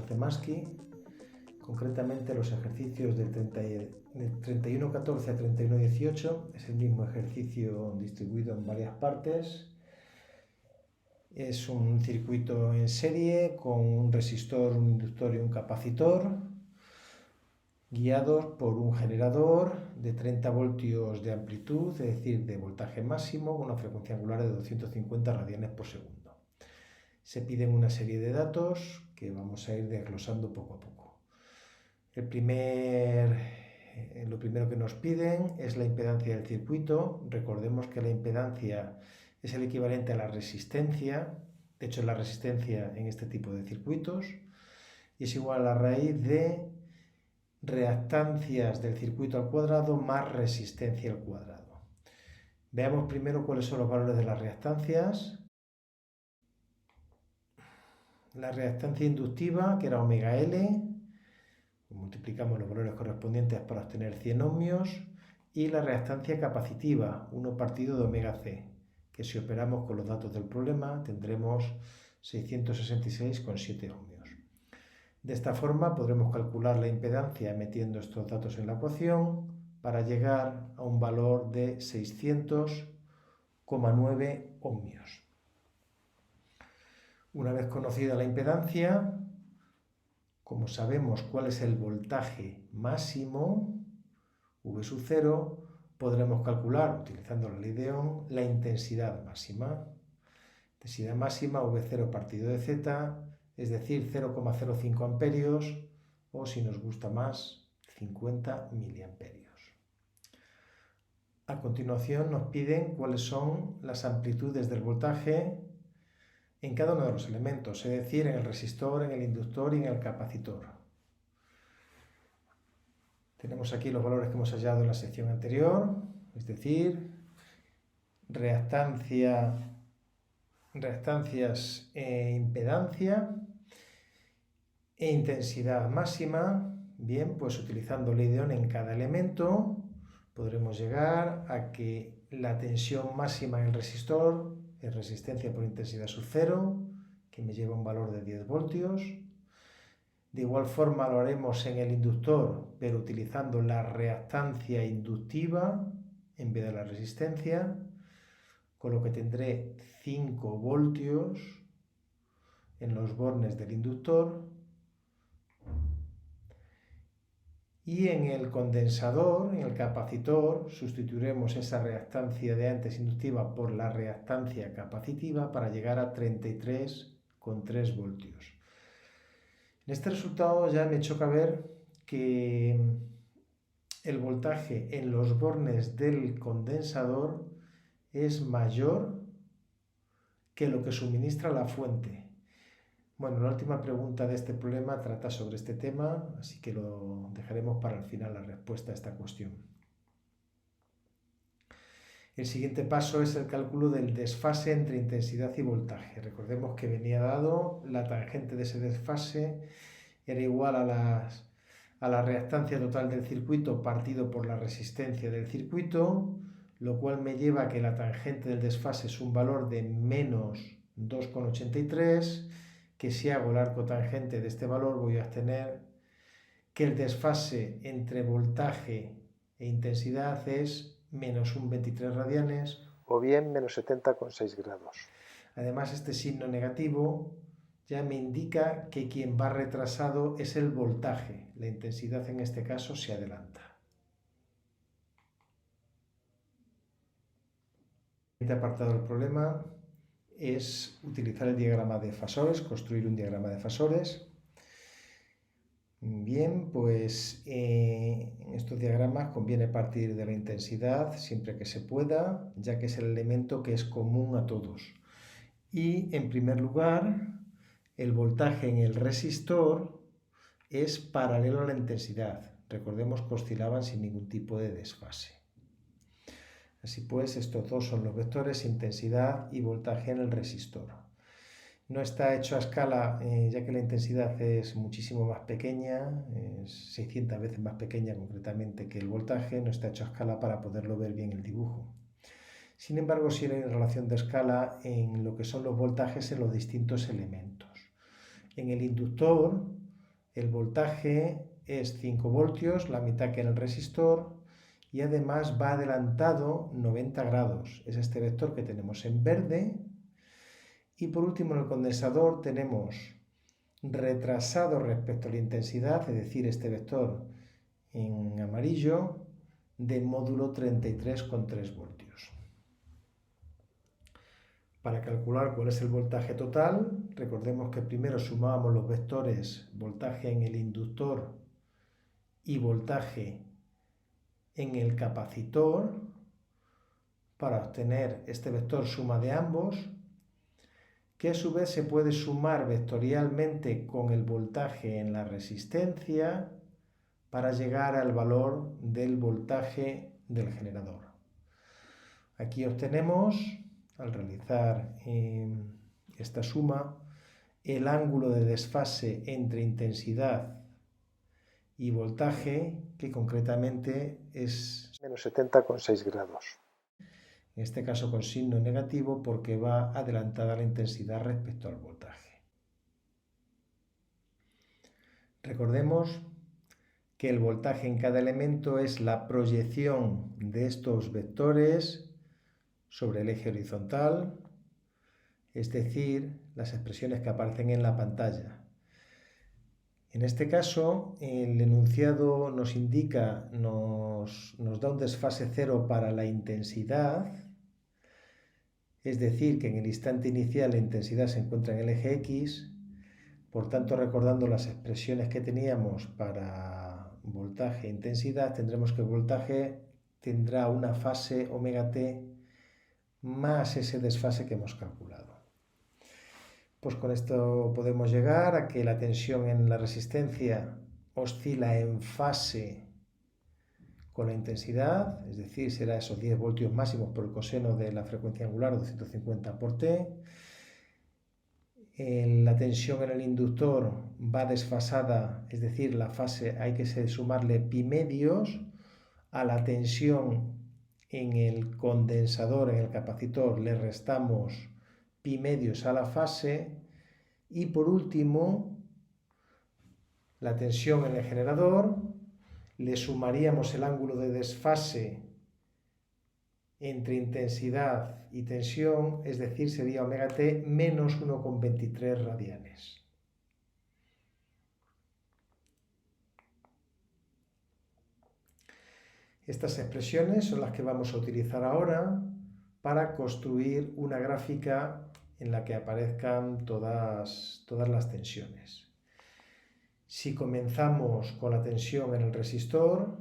Zemaski, concretamente los ejercicios del 31.14 a 31.18, es el mismo ejercicio distribuido en varias partes. Es un circuito en serie con un resistor, un inductor y un capacitor, guiados por un generador de 30 voltios de amplitud, es decir, de voltaje máximo, con una frecuencia angular de 250 radianes por segundo. Se piden una serie de datos que vamos a ir desglosando poco a poco. Lo primero que nos piden es la impedancia del circuito. Recordemos que la impedancia es el equivalente a la resistencia, de hecho es la resistencia en este tipo de circuitos, y es igual a la raíz de reactancias del circuito al cuadrado más resistencia al cuadrado. Veamos primero cuáles son los valores de las reactancias. La reactancia inductiva, que era omega L, multiplicamos los valores correspondientes para obtener 100 ohmios, y la reactancia capacitiva, 1 partido de omega C, que si operamos con los datos del problema tendremos 666,7 ohmios. De esta forma podremos calcular la impedancia metiendo estos datos en la ecuación para llegar a un valor de 600,9 ohmios. Una vez conocida la impedancia, como sabemos cuál es el voltaje máximo, V sub 0, podremos calcular, utilizando la ley de Ohm, la intensidad máxima. Intensidad máxima V0 partido de Z, es decir, 0,05 amperios, o si nos gusta más, 50 miliamperios. A continuación nos piden cuáles son las amplitudes del voltaje en cada uno de los elementos, es decir, en el resistor, en el inductor y en el capacitor. Tenemos aquí los valores que hemos hallado en la sección anterior, es decir, reactancias e impedancia e intensidad máxima. Bien, pues utilizando ley de Ohm en cada elemento podremos llegar a que la tensión máxima en el resistor es resistencia por intensidad sub 0, que me lleva un valor de 10 voltios. De igual forma lo haremos en el inductor, pero utilizando la reactancia inductiva en vez de la resistencia, con lo que tendré 5 voltios en los bornes del inductor. Y en el condensador, en el capacitor, sustituiremos esa reactancia de antes inductiva por la reactancia capacitiva para llegar a 33,3 voltios. En este resultado ya me choca ver que el voltaje en los bornes del condensador es mayor que lo que suministra la fuente. Bueno, la última pregunta de este problema trata sobre este tema, así que lo dejaremos para el final la respuesta a esta cuestión. El siguiente paso es el cálculo del desfase entre intensidad y voltaje. Recordemos que venía dado la tangente de ese desfase era igual a la reactancia total del circuito partido por la resistencia del circuito, lo cual me lleva a que la tangente del desfase es un valor de menos 2,83, que si hago el arco tangente de este valor voy a obtener que el desfase entre voltaje e intensidad es menos un 23 radianes o bien menos 70,6 grados. Además, este signo negativo ya me indica que quien va retrasado es el voltaje. La intensidad en este caso se adelanta. El siguiente apartado del problema es utilizar el diagrama de fasores, construir un diagrama de fasores. Bien, pues en estos diagramas conviene partir de la intensidad siempre que se pueda, ya que es el elemento que es común a todos. Y en primer lugar, el voltaje en el resistor es paralelo a la intensidad. Recordemos que oscilaban sin ningún tipo de desfase. Así pues, estos dos son los vectores, intensidad y voltaje en el resistor. No está hecho a escala, ya que la intensidad es muchísimo más pequeña, es 600 veces más pequeña concretamente que el voltaje, no está hecho a escala para poderlo ver bien el dibujo. Sin embargo, sí hay relación de escala en lo que son los voltajes en los distintos elementos. En el inductor El voltaje es 5 voltios, la mitad que en el resistor, y además va adelantado 90 grados. Es este vector que tenemos en verde. Y por último, en el condensador tenemos retrasado respecto a la intensidad, es decir, este vector en amarillo, de módulo 33,3 voltios. Para calcular cuál es el voltaje total, recordemos que primero sumábamos los vectores voltaje en el inductor y voltaje en el capacitor para obtener este vector suma de ambos, que a su vez se puede sumar vectorialmente con el voltaje en la resistencia para llegar al valor del voltaje del generador. Aquí obtenemos, al realizar esta suma, el ángulo de desfase entre intensidad y voltaje, que concretamente es menos 70,6 grados. En este caso con signo negativo porque va adelantada la intensidad respecto al voltaje. Recordemos que el voltaje en cada elemento es la proyección de estos vectores sobre el eje horizontal, es decir, las expresiones que aparecen en la pantalla. En este caso, el enunciado nos indica, nos da un desfase cero para la intensidad, es decir, que en el instante inicial la intensidad se encuentra en el eje X, por tanto, recordando las expresiones que teníamos para voltaje e intensidad, tendremos que el voltaje tendrá una fase omega t más ese desfase que hemos calculado. Pues con esto podemos llegar a que la tensión en la resistencia oscila en fase con la intensidad, es decir, será esos 10 voltios máximos por el coseno de la frecuencia angular 250 por T. La tensión en el inductor va desfasada, es decir, la fase hay que sumarle pi medios a la tensión en el condensador, en el capacitor, le restamos pi medios a la fase. Y por último, la tensión en el generador, le sumaríamos el ángulo de desfase entre intensidad y tensión, es decir, sería omega t menos 1,23 radianes. Estas expresiones son las que vamos a utilizar ahora para construir una gráfica en la que aparezcan todas las tensiones. Si comenzamos con la tensión en el resistor,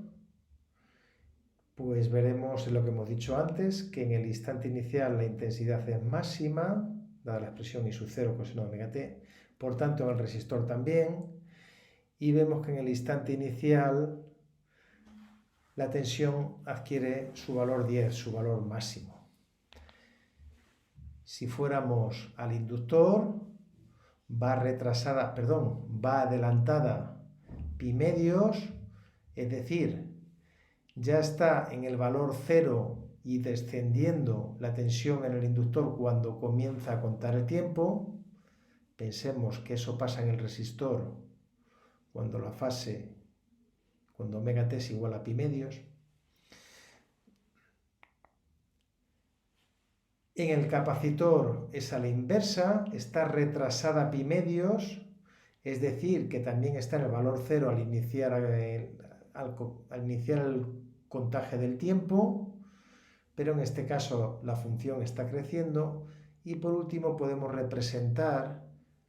pues veremos lo que hemos dicho antes, que en el instante inicial la intensidad es máxima, dada la expresión I sub 0 coseno omega t, por tanto en el resistor también, y vemos que en el instante inicial la tensión adquiere su valor 10, su valor máximo. Si fuéramos al inductor, va adelantada pi medios, es decir, ya está en el valor 0 y descendiendo la tensión en el inductor cuando comienza a contar el tiempo. Pensemos que eso pasa en el resistor cuando omega t es igual a pi medios. En el capacitor es a la inversa, está retrasada pi medios, es decir, que también está en el valor 0 al iniciar el contaje del tiempo, pero en este caso la función está creciendo. Y por último podemos representar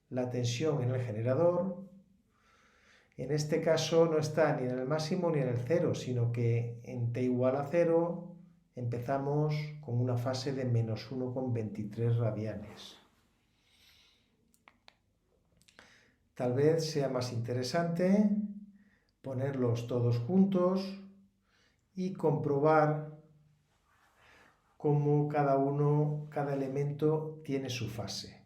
la tensión en el generador. En este caso no está ni en el máximo ni en el 0, sino que en t igual a 0 empezamos con una fase de menos 1,23 radianes. Tal vez sea más interesante ponerlos todos juntos y comprobar cómo cada elemento tiene su fase.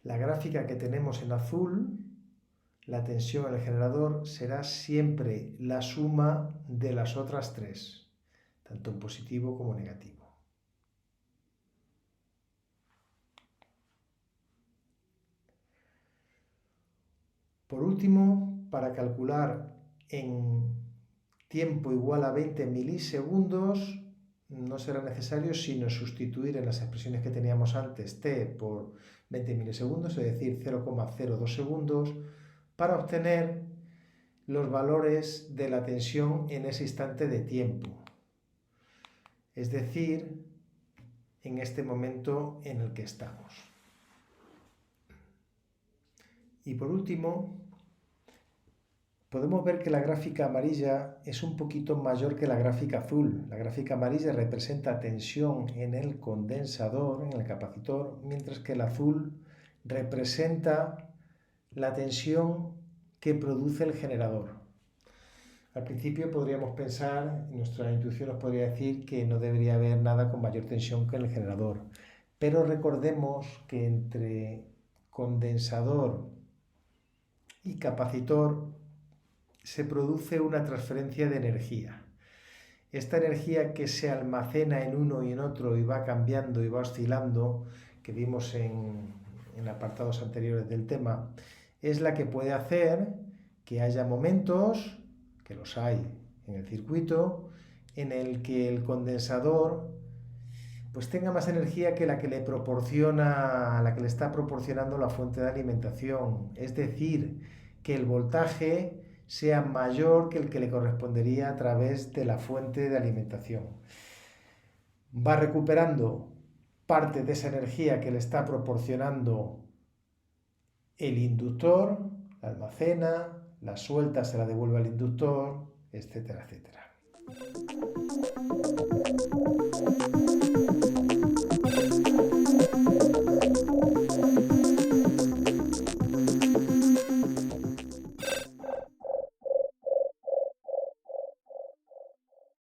La gráfica que tenemos en azul, la tensión en el generador, será siempre la suma de las otras tres, tanto en positivo como negativo. Por último, para calcular en tiempo igual a 20 milisegundos, no será necesario sino sustituir en las expresiones que teníamos antes t por 20 milisegundos, es decir, 0,02 segundos, para obtener los valores de la tensión en ese instante de tiempo. Es decir, en este momento en el que estamos. Y por último, podemos ver que la gráfica amarilla es un poquito mayor que la gráfica azul. La gráfica amarilla representa tensión en el condensador, en el capacitor, mientras que el azul representa la tensión que produce el generador. Al principio podríamos pensar, nuestra intuición nos podría decir que no debería haber nada con mayor tensión que el generador. Pero recordemos que entre condensador y capacitor se produce una transferencia de energía. Esta energía que se almacena en uno y en otro y va cambiando y va oscilando, que vimos en apartados anteriores del tema, es la que puede hacer que haya momentos, que los hay en el circuito, en el que el condensador pues tenga más energía que la que le proporciona, la que le está proporcionando la fuente de alimentación. Es decir, que el voltaje sea mayor que el que le correspondería a través de la fuente de alimentación. Va recuperando parte de esa energía que le está proporcionando el inductor, la almacena, la suelta se la devuelve al inductor, etcétera, etcétera.